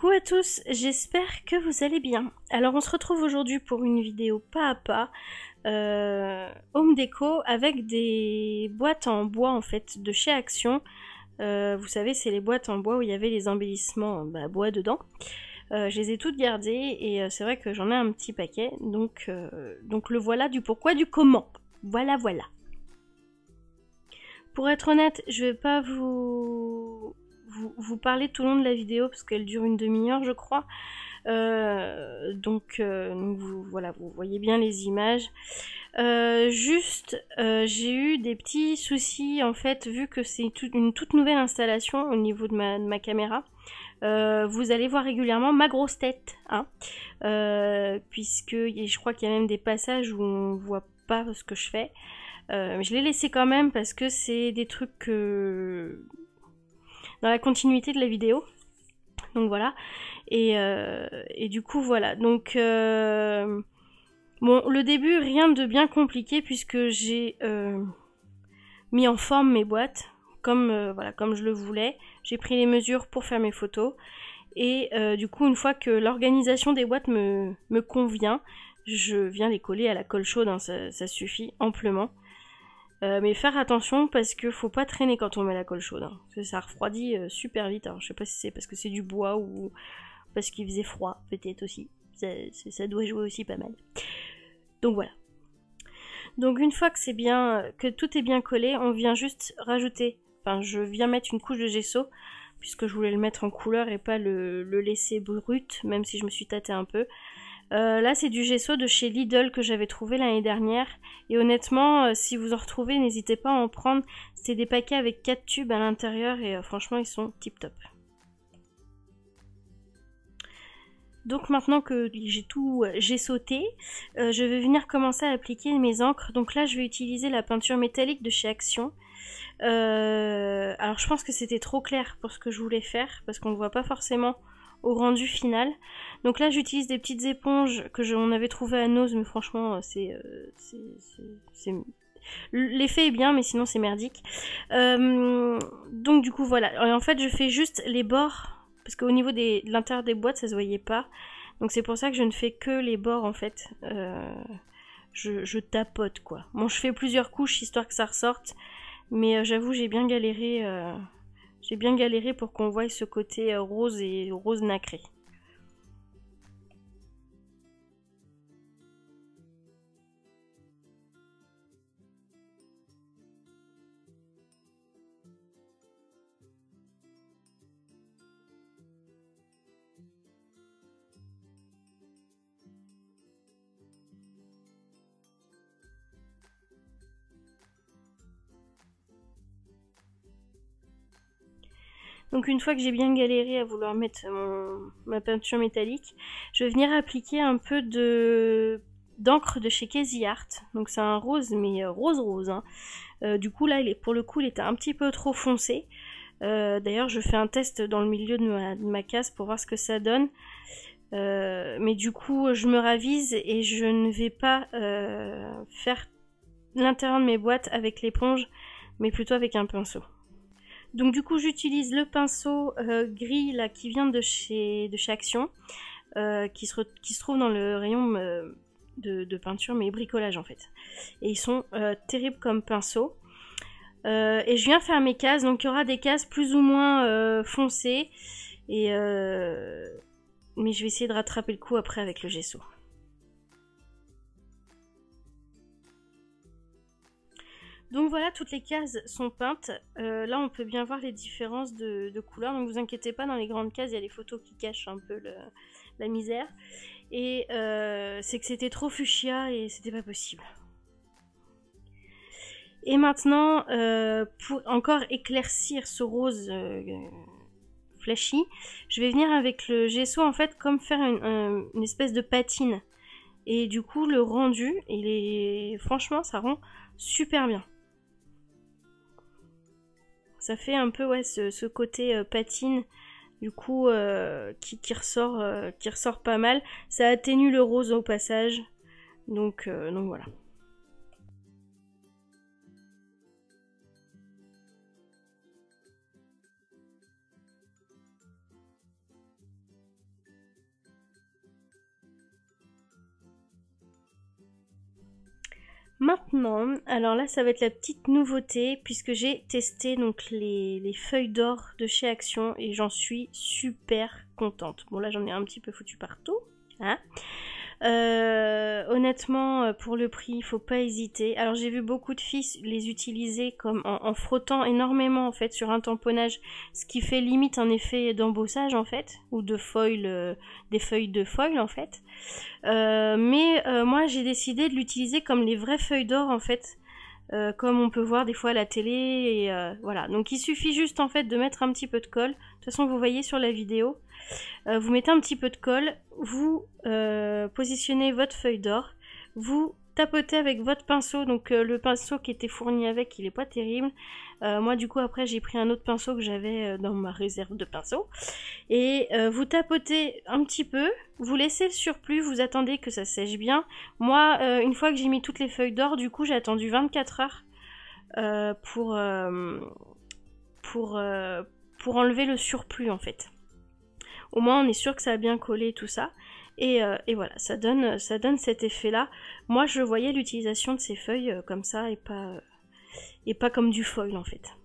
Coucou à tous, j'espère que vous allez bien. Alors on se retrouve aujourd'hui pour une vidéo pas à pas, home déco avec des boîtes en bois en fait de chez Action. Vous savez, c'est les boîtes en bois où il y avait les embellissements bois dedans. Je les ai toutes gardées et c'est vrai que j'en ai un petit paquet, donc le voilà du pourquoi du comment. Voilà. Pour être honnête, je vais pas vous parler tout le long de la vidéo parce qu'elle dure une demi-heure je crois. Donc voilà, vous voyez bien les images. J'ai eu des petits soucis en fait, vu que c'est une toute nouvelle installation au niveau de ma caméra. Vous allez voir régulièrement ma grosse tête, hein, puisque je crois qu'il y a même des passages où on voit pas ce que je fais. Je l'ai laissé quand même parce que c'est des trucs dans la continuité de la vidéo. Donc voilà. Et du coup voilà. Donc bon, le début, rien de bien compliqué puisque j'ai mis en forme mes boîtes comme je le voulais. J'ai pris les mesures pour faire mes photos. Et du coup, une fois que l'organisation des boîtes me convient, je viens les coller à la colle chaude, hein, ça suffit amplement. Mais faire attention parce que faut pas traîner quand on met la colle chaude, hein, parce que ça refroidit super vite. Alors je sais pas si c'est parce que c'est du bois ou parce qu'il faisait froid, peut-être aussi. Ça doit jouer aussi pas mal. Donc voilà. Donc une fois que c'est bien, que tout est bien collé, on vient juste rajouter. Enfin, je viens mettre une couche de gesso puisque je voulais le mettre en couleur et pas le laisser brut, même si je me suis tâtée un peu. Là c'est du gesso de chez Lidl que j'avais trouvé l'année dernière et honnêtement si vous en retrouvez n'hésitez pas à en prendre, c'est des paquets avec 4 tubes à l'intérieur et franchement ils sont tip top. Donc maintenant que j'ai tout gessotté, je vais venir commencer à appliquer mes encres. Donc là je vais utiliser la peinture métallique de chez Action. Alors je pense que c'était trop clair pour ce que je voulais faire parce qu'on ne voit pas forcément au rendu final. Donc là j'utilise des petites éponges que on avait trouvées à Nose, mais franchement l'effet est bien mais sinon c'est merdique. Donc du coup voilà, et en fait je fais juste les bords parce qu'au niveau de l'intérieur des boîtes ça se voyait pas, donc c'est pour ça que je ne fais que les bords en fait. Je tapote quoi. Bon, je fais plusieurs couches histoire que ça ressorte, mais j'avoue j'ai bien galéré. J'ai bien galéré pour qu'on voie ce côté rose et rose nacré. Donc une fois que j'ai bien galéré à vouloir mettre ma peinture métallique, je vais venir appliquer un peu d'encre de chez Casey Art. Donc c'est un rose, mais rose, hein. Du coup là, pour le coup, il était un petit peu trop foncé. D'ailleurs, je fais un test dans le milieu de ma case pour voir ce que ça donne. Mais du coup, je me ravise et je ne vais pas faire l'intérieur de mes boîtes avec l'éponge, mais plutôt avec un pinceau. Donc du coup j'utilise le pinceau gris là qui vient de chez Action, qui se trouve dans le rayon de peinture mais bricolage en fait. Et ils sont terribles comme pinceau. Et je viens faire mes cases, donc il y aura des cases plus ou moins foncées, mais je vais essayer de rattraper le coup après avec le gesso. Donc voilà, toutes les cases sont peintes. Là, on peut bien voir les différences de couleurs. Donc vous inquiétez pas, dans les grandes cases, il y a les photos qui cachent un peu la misère. Et c'est que c'était trop fuchsia et c'était pas possible. Et maintenant, pour encore éclaircir ce rose flashy, je vais venir avec le gesso, en fait, comme faire une espèce de patine. Et du coup, le rendu, franchement, ça rend super bien. Ça fait un peu ce côté patine du coup qui ressort pas mal. Ça atténue le rose au passage. Donc voilà. Maintenant, alors là ça va être la petite nouveauté puisque j'ai testé donc les feuilles d'or de chez Action et j'en suis super contente. Bon là j'en ai un petit peu foutu partout, hein. Honnêtement, pour le prix, faut pas hésiter. Alors j'ai vu beaucoup de filles les utiliser comme en frottant énormément en fait sur un tamponnage, ce qui fait limite un effet d'embossage en fait, ou de foil, des feuilles de foil en fait. Mais moi j'ai décidé de l'utiliser comme les vraies feuilles d'or en fait. Comme on peut voir des fois à la télé et voilà. Donc il suffit juste en fait de mettre un petit peu de colle. De toute façon vous voyez sur la vidéo. Vous mettez un petit peu de colle, vous positionnez votre feuille d'or, vous tapotez avec votre pinceau, donc le pinceau qui était fourni avec, il est pas terrible. Moi du coup après j'ai pris un autre pinceau que j'avais dans ma réserve de pinceaux. Et vous tapotez un petit peu, vous laissez le surplus, vous attendez que ça sèche bien. Moi une fois que j'ai mis toutes les feuilles d'or, du coup j'ai attendu 24 heures pour enlever le surplus en fait. Au moins on est sûr que ça a bien collé tout ça. Et voilà, ça donne cet effet-là. Moi je voyais l'utilisation de ces feuilles comme ça et pas comme du foil en fait.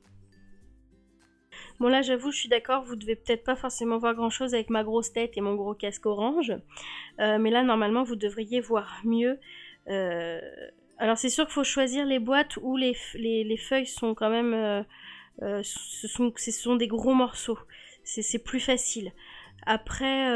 Bon là j'avoue je suis d'accord, vous devez peut-être pas forcément voir grand chose avec ma grosse tête et mon gros casque orange. Mais là normalement vous devriez voir mieux. Alors c'est sûr qu'il faut choisir les boîtes où les feuilles sont quand même... ce sont des gros morceaux. C'est plus facile. Après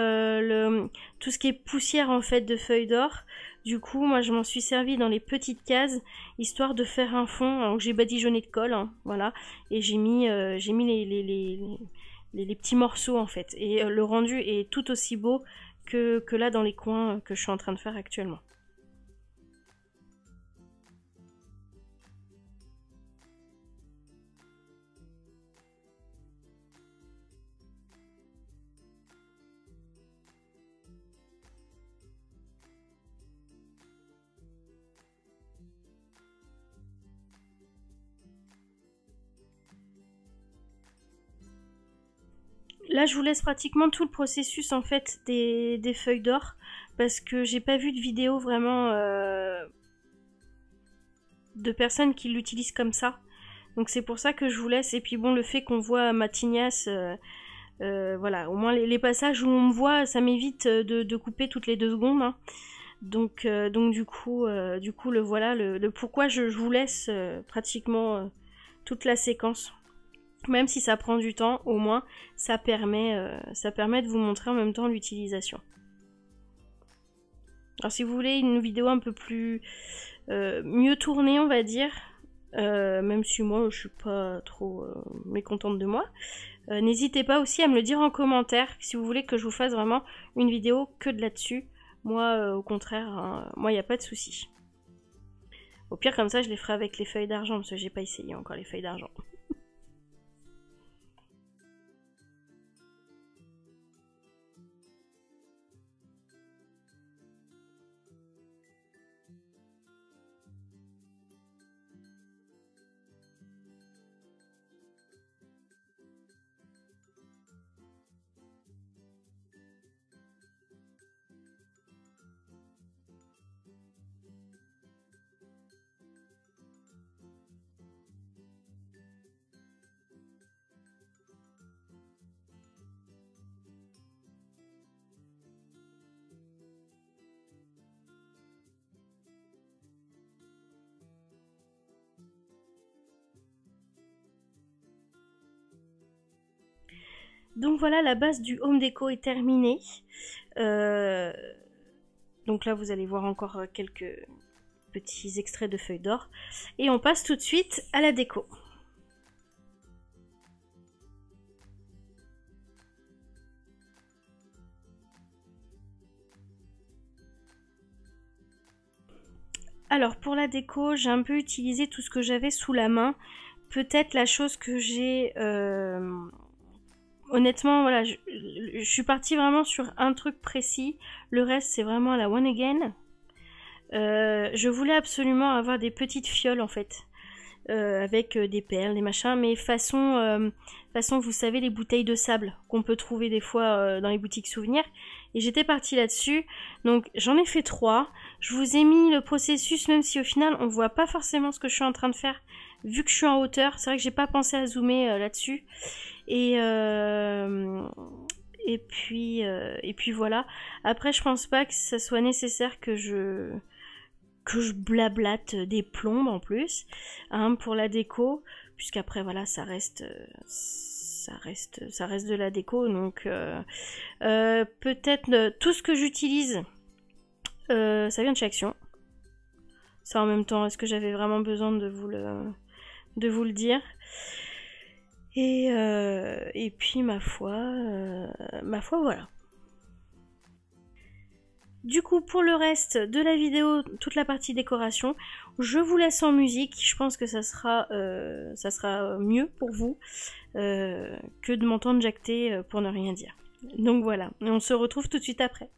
tout ce qui est poussière en fait de feuilles d'or, du coup moi je m'en suis servi dans les petites cases histoire de faire un fond. Donc j'ai badigeonné de colle, hein, voilà, et j'ai mis les petits morceaux en fait. Et le rendu est tout aussi beau que là dans les coins que je suis en train de faire actuellement. Là, je vous laisse pratiquement tout le processus en fait des feuilles d'or parce que j'ai pas vu de vidéo vraiment de personnes qui l'utilisent comme ça. Donc c'est pour ça que je vous laisse. Et puis bon, le fait qu'on voit ma tignasse, voilà, au moins les passages où on me voit, ça m'évite de couper toutes les 2 secondes. Hein. Donc du coup le voilà, le pourquoi je vous laisse pratiquement toute la séquence. Même si ça prend du temps, au moins ça permet de vous montrer en même temps l'utilisation. Alors si vous voulez une vidéo un peu plus mieux tournée on va dire, même si moi je suis pas trop mécontente de moi, n'hésitez pas aussi à me le dire en commentaire si vous voulez que je vous fasse vraiment une vidéo que de là-dessus. Moi au contraire, hein, moi il n'y a pas de souci. Au pire comme ça je les ferai avec les feuilles d'argent parce que j'ai pas essayé encore les feuilles d'argent. Donc voilà, la base du home déco est terminée. Donc là, vous allez voir encore quelques petits extraits de feuilles d'or. Et on passe tout de suite à la déco. Alors pour la déco, j'ai un peu utilisé tout ce que j'avais sous la main. Peut-être la chose que j'ai... Honnêtement, voilà, je suis partie vraiment sur un truc précis. Le reste, c'est vraiment à la one again. Je voulais absolument avoir des petites fioles, en fait. avec des perles, des machins, mais façon, vous savez, les bouteilles de sable qu'on peut trouver des fois dans les boutiques souvenirs. Et j'étais partie là-dessus, donc j'en ai fait 3. Je vous ai mis le processus, même si au final on voit pas forcément ce que je suis en train de faire, vu que je suis en hauteur. C'est vrai que j'ai pas pensé à zoomer là-dessus. Et puis voilà. Après, je pense pas que ça soit nécessaire que je blablate des plombes en plus, hein, pour la déco, puisqu'après voilà, ça reste de la déco, donc peut-être tout ce que j'utilise, ça vient de chez Action. Ça en même temps, est-ce que j'avais vraiment besoin de vous le dire? Et puis ma foi, voilà. Du coup, pour le reste de la vidéo, toute la partie décoration, je vous laisse en musique. Je pense que ça sera mieux pour vous que de m'entendre jacter pour ne rien dire. Donc voilà, on se retrouve tout de suite après.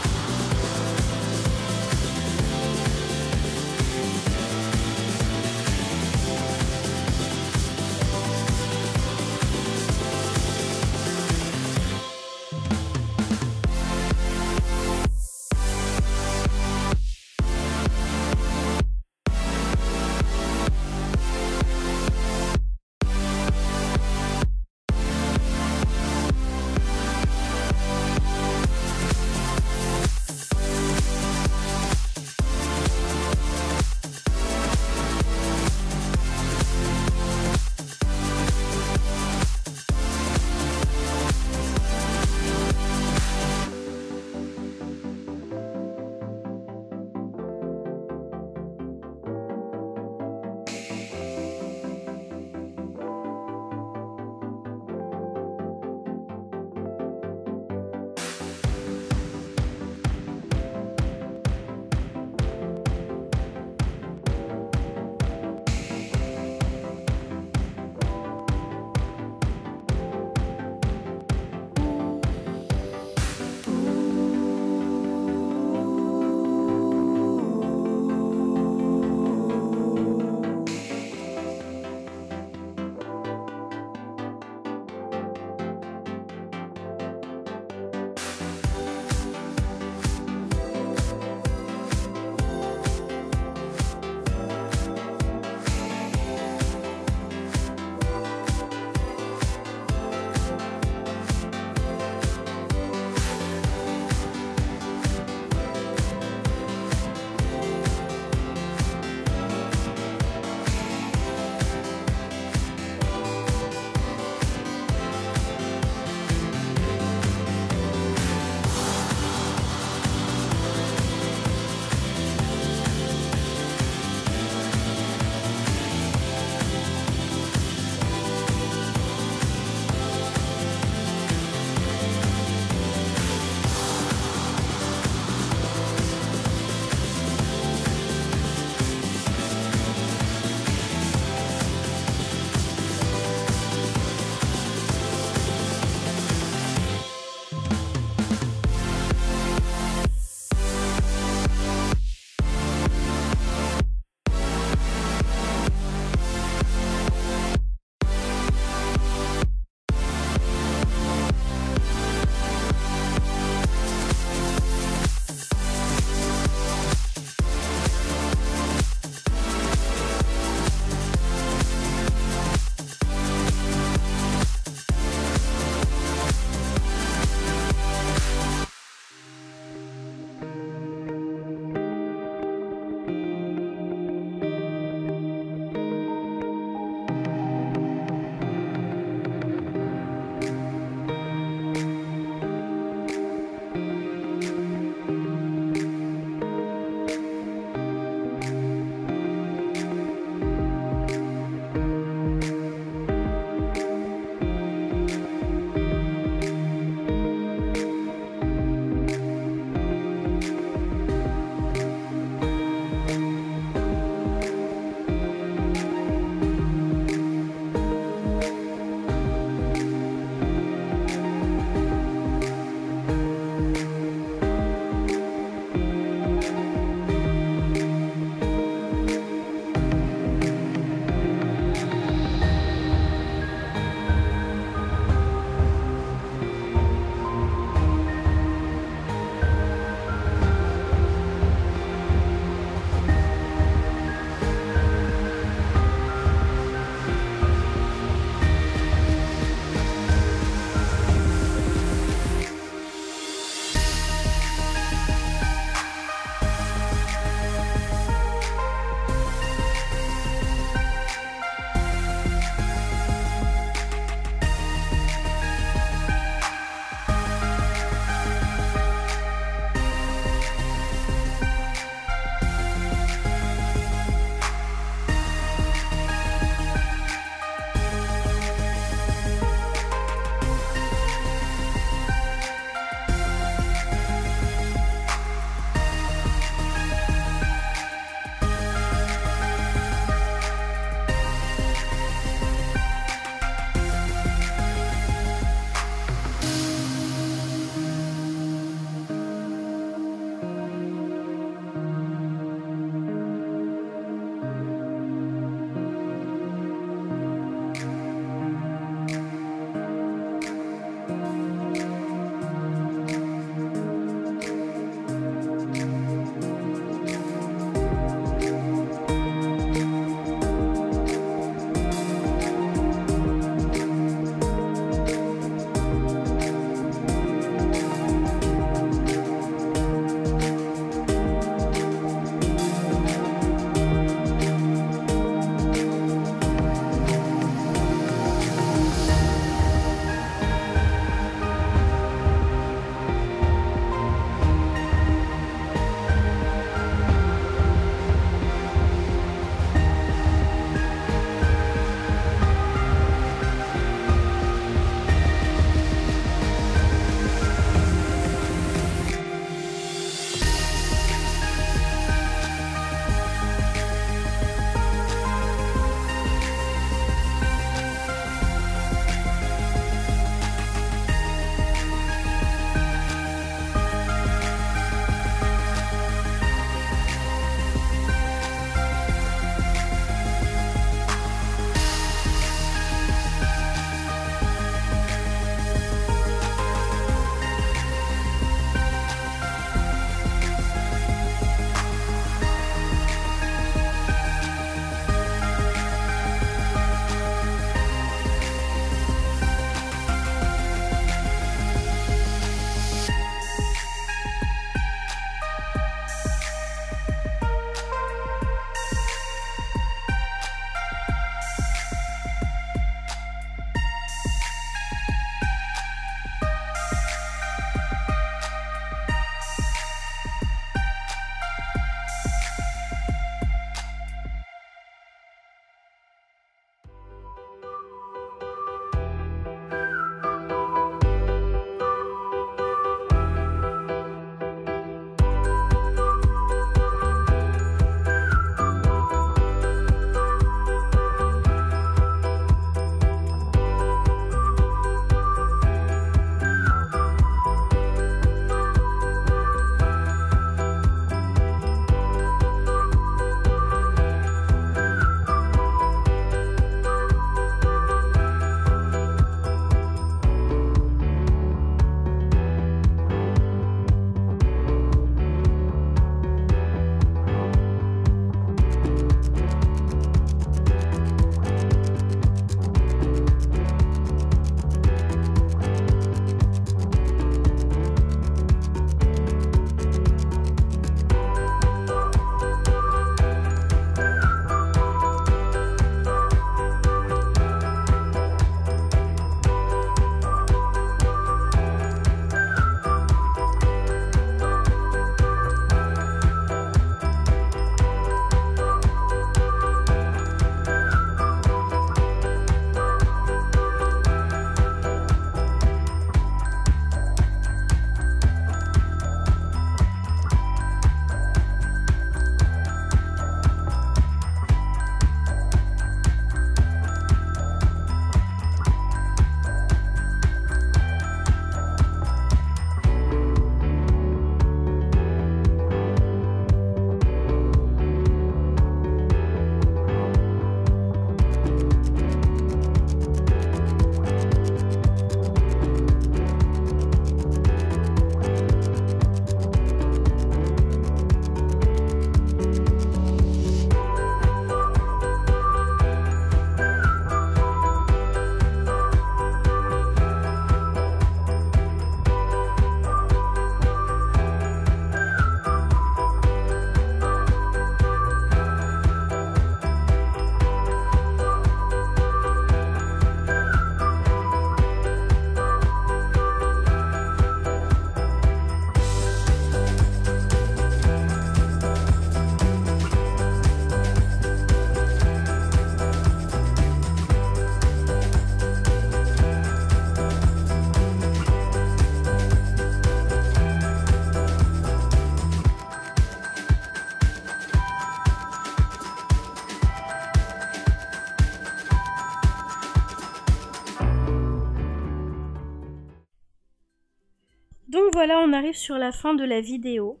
voilà, on arrive sur la fin de la vidéo.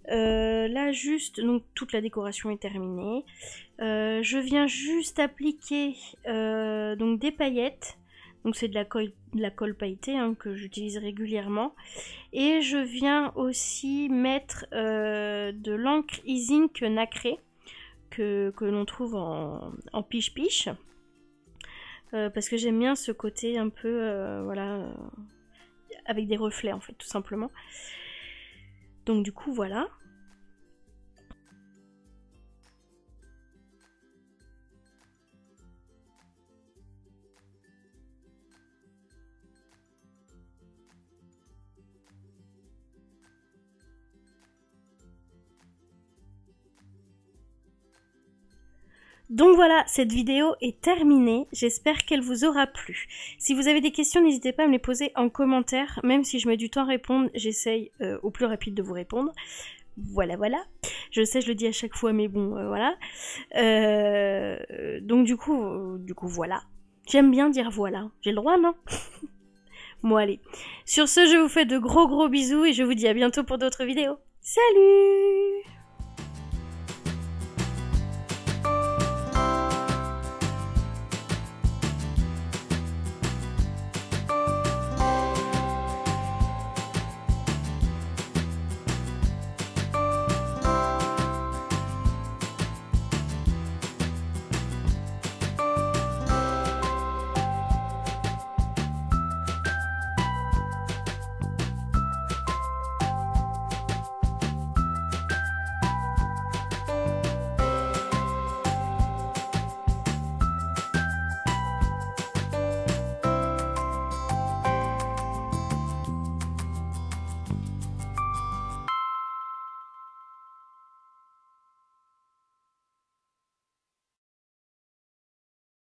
Là juste, donc toute la décoration est terminée. Je viens juste appliquer donc des paillettes. Donc c'est de la colle pailletée hein, que j'utilise régulièrement. Et je viens aussi mettre de l'encre e-ink nacrée que l'on trouve en piche-piche. Parce que j'aime bien ce côté un peu, voilà, avec des reflets en fait, tout simplement. Donc du coup, voilà. Donc voilà, cette vidéo est terminée, j'espère qu'elle vous aura plu. Si vous avez des questions, n'hésitez pas à me les poser en commentaire, même si je mets du temps à répondre, j'essaye au plus rapide de vous répondre. Voilà, voilà. Je sais, je le dis à chaque fois, mais bon, voilà. Donc du coup, voilà. J'aime bien dire voilà. J'ai le droit, non? Bon, allez. Sur ce, je vous fais de gros bisous et je vous dis à bientôt pour d'autres vidéos. Salut!